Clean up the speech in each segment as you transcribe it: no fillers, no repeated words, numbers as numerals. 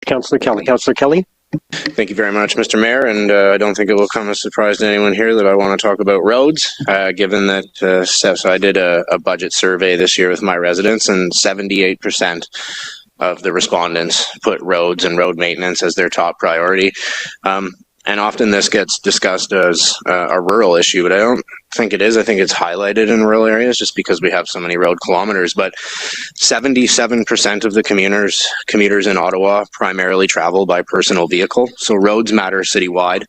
Councillor Kelly. Councillor Kelly. Thank you very much, Mr. Mayor, and I don't think it will come as a surprise to anyone here that I want to talk about roads, given that so I did a budget survey this year with my residents, and 78% of the respondents put roads and road maintenance as their top priority. And often this gets discussed as a rural issue, but I don't think it is. I think it's highlighted in rural areas just because we have so many road kilometers. But 77% of the commuters in Ottawa primarily travel by personal vehicle. So roads matter citywide.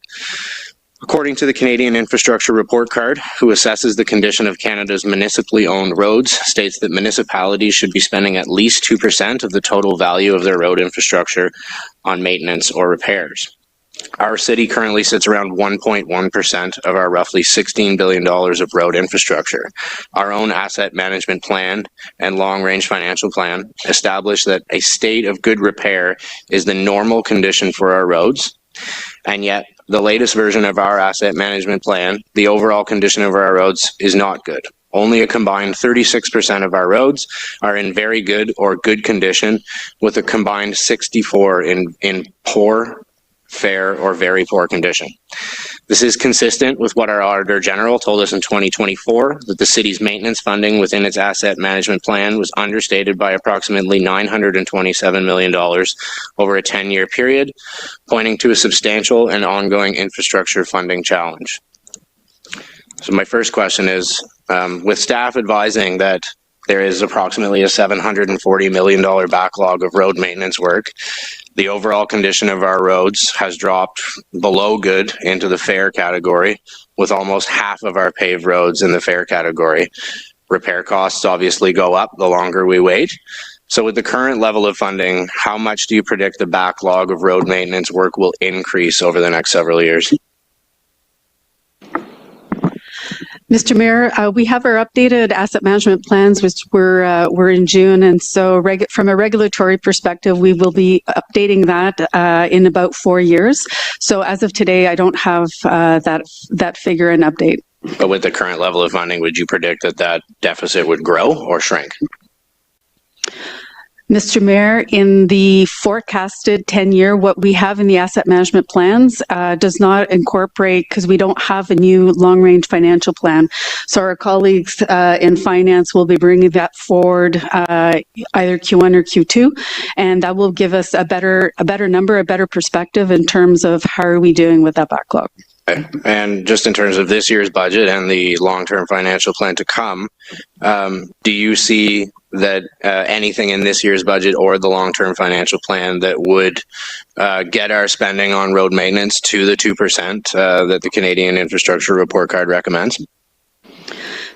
According to the Canadian Infrastructure Report Card, who assesses the condition of Canada's municipally owned roads, states that municipalities should be spending at least 2% of the total value of their road infrastructure on maintenance or repairs. Our city currently sits around 1.1% of our roughly $16 billion of road infrastructure. Our own asset management plan and long-range financial plan establish that a state of good repair is the normal condition for our roads, and yet the latest version of our asset management plan, the overall condition of our roads is not good. Only a combined 36% of our roads are in very good or good condition, with a combined 64 in poor, fair, or very poor condition. This is consistent with what our Auditor General told us in 2024, that the city's maintenance funding within its asset management plan was understated by approximately $927 million over a 10-year period, pointing to a substantial and ongoing infrastructure funding challenge. So my first question is, with staff advising that there is approximately a $740 million backlog of road maintenance work, the overall condition of our roads has dropped below good into the fair category, with almost half of our paved roads in the fair category. Repair costs obviously go up the longer we wait. So with the current level of funding, how much do you predict the backlog of road maintenance work will increase over the next several years? Mr. Mayor, we have our updated asset management plans, which were in June, and so from a regulatory perspective, we will be updating that in about 4 years. So as of today, I don't have that figure and update. But with the current level of funding, would you predict that that deficit would grow or shrink? Mr. Mayor, in the forecasted 10-year, what we have in the asset management plans does not incorporate, because we don't have a new long-range financial plan. So our colleagues in finance will be bringing that forward either Q1 or Q2, and that will give us a better number, a better perspective in terms of how are we doing with that backlog. And just in terms of this year's budget and the long-term financial plan to come, do you see that anything in this year's budget or the long-term financial plan that would get our spending on road maintenance to the 2% that the Canadian Infrastructure Report Card recommends?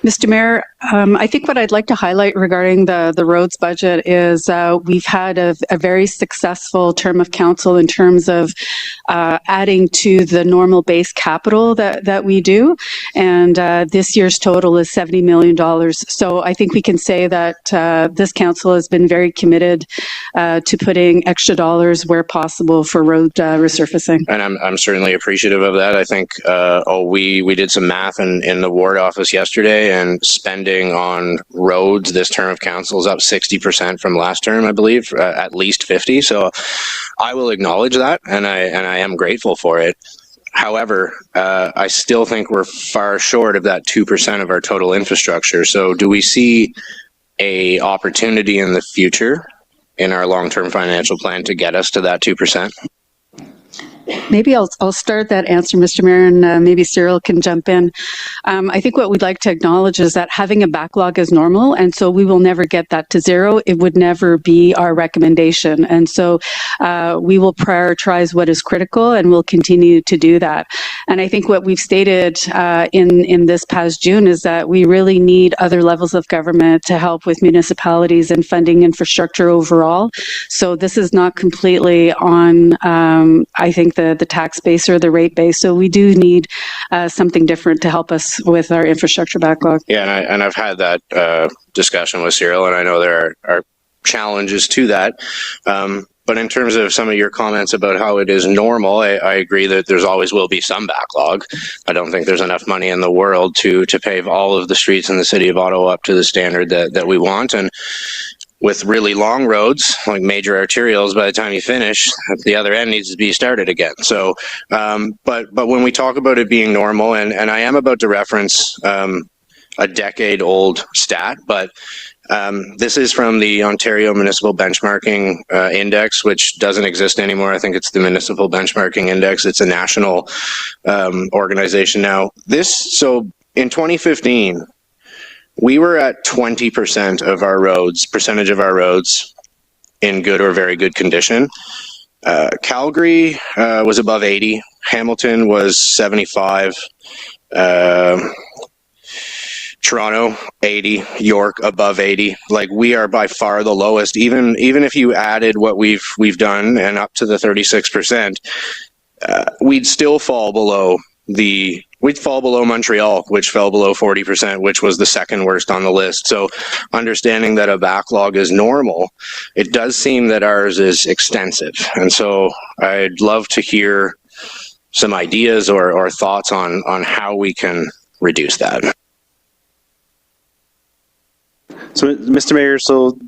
Mr. Mayor, I think what I'd like to highlight regarding the roads budget is we've had a very successful term of council in terms of adding to the normal base capital that we do, and this year's total is $70 million. So I think we can say that this council has been very committed to putting extra dollars where possible for road resurfacing. And I'm certainly appreciative of that. I think we did some math in the ward office yesterday, and spending on roads this term of council is up 60% from last term, I believe, at least 50. So I will acknowledge that, and I am grateful for it. However, I still think we're far short of that 2% of our total infrastructure. So do we see a opportunity in the future in our long-term financial plan to get us to that 2%? Maybe I'll start that answer, Mr. Mayor, and maybe Cyril can jump in. I think what we'd like to acknowledge is that having a backlog is normal, and so we will never get that to zero. It would never be our recommendation, and so we will prioritize what is critical, and we'll continue to do that. And I think what we've stated in this past June is that we really need other levels of government to help with municipalities and funding infrastructure overall. So this is not completely on, I think, the tax base or the rate base. So we do need something different to help us with our infrastructure backlog. Yeah, and I've had that discussion with Cyril, and I know there are challenges to that. But in terms of some of your comments about how it is normal, I agree that there's always will be some backlog. I don't think there's enough money in the world to pave all of the streets in the city of Ottawa up to the standard that we want. And with really long roads, like major arterials, by the time you finish, the other end needs to be started again. So, but when we talk about it being normal, and I am about to reference a decade-old stat, but this is from the Ontario Municipal Benchmarking Index, which doesn't exist anymore. I think it's the Municipal Benchmarking Index. It's a national organization now. So in 2015, we were at 20% of our roads, percentage of our roads in good or very good condition. Calgary was above 80. Hamilton was 75. Toronto 80, York above 80. Like, we are by far the lowest. Even if you added what we've done and up to the 36%, we'd still fall below Montreal, which fell below 40%, which was the second worst on the list. So understanding that a backlog is normal, it does seem that ours is extensive. And so I'd love to hear some ideas or thoughts on how we can reduce that. So, Mr. Mayor, so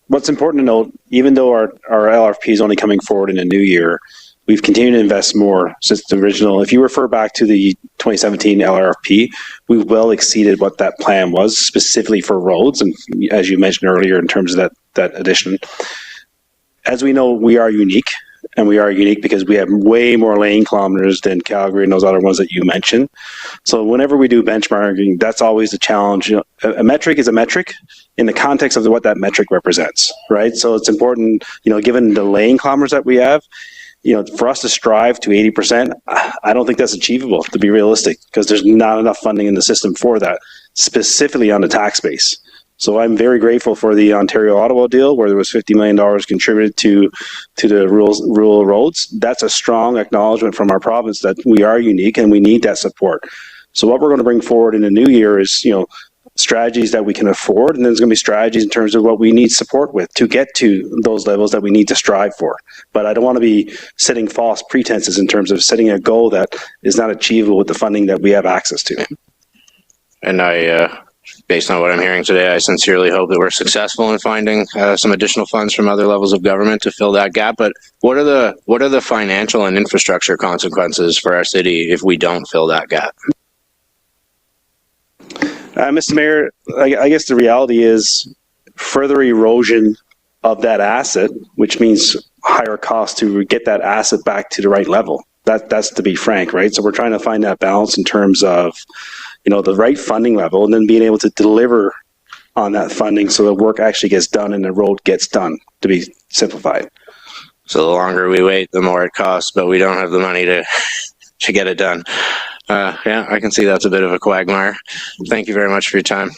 what's important to note, even though our LRFP is only coming forward in a new year, we've continued to invest more since the original. If you refer back to the 2017 LRFP, we've well exceeded what that plan was, specifically for roads, and as you mentioned earlier, in terms of that addition. As we know, we are unique, and we are unique because we have way more lane kilometers than Calgary and those other ones that you mentioned. So whenever we do benchmarking, that's always the challenge. You know, a metric is a metric in the context of what that metric represents, right? So it's important, you know, given the lane kilometers that we have, you know, for us to strive to 80%, I don't think that's achievable, to be realistic, because there's not enough funding in the system for that, specifically on the tax base. So I'm very grateful for the Ontario-Ottawa deal, where there was $50 million contributed to the rural roads. That's a strong acknowledgement from our province that we are unique and we need that support. So what we're going to bring forward in the new year is, you know, strategies that we can afford, and then there's going to be strategies in terms of what we need support with to get to those levels that we need to strive for. But I don't want to be setting false pretenses in terms of setting a goal that is not achievable with the funding that we have access to. And based on what I'm hearing today, I sincerely hope that we're successful in finding some additional funds from other levels of government to fill that gap. But what are the financial and infrastructure consequences for our city if we don't fill that gap? Mr. Mayor, I guess the reality is further erosion of that asset, which means higher cost to get that asset back to the right level. That's to be frank, right? So we're trying to find that balance in terms of, you know, the right funding level, and then being able to deliver on that funding so the work actually gets done and the road gets done, to be simplified. So the longer we wait, the more it costs, but we don't have the money to get it done. Yeah, I can see that's a bit of a quagmire. Thank you very much for your time.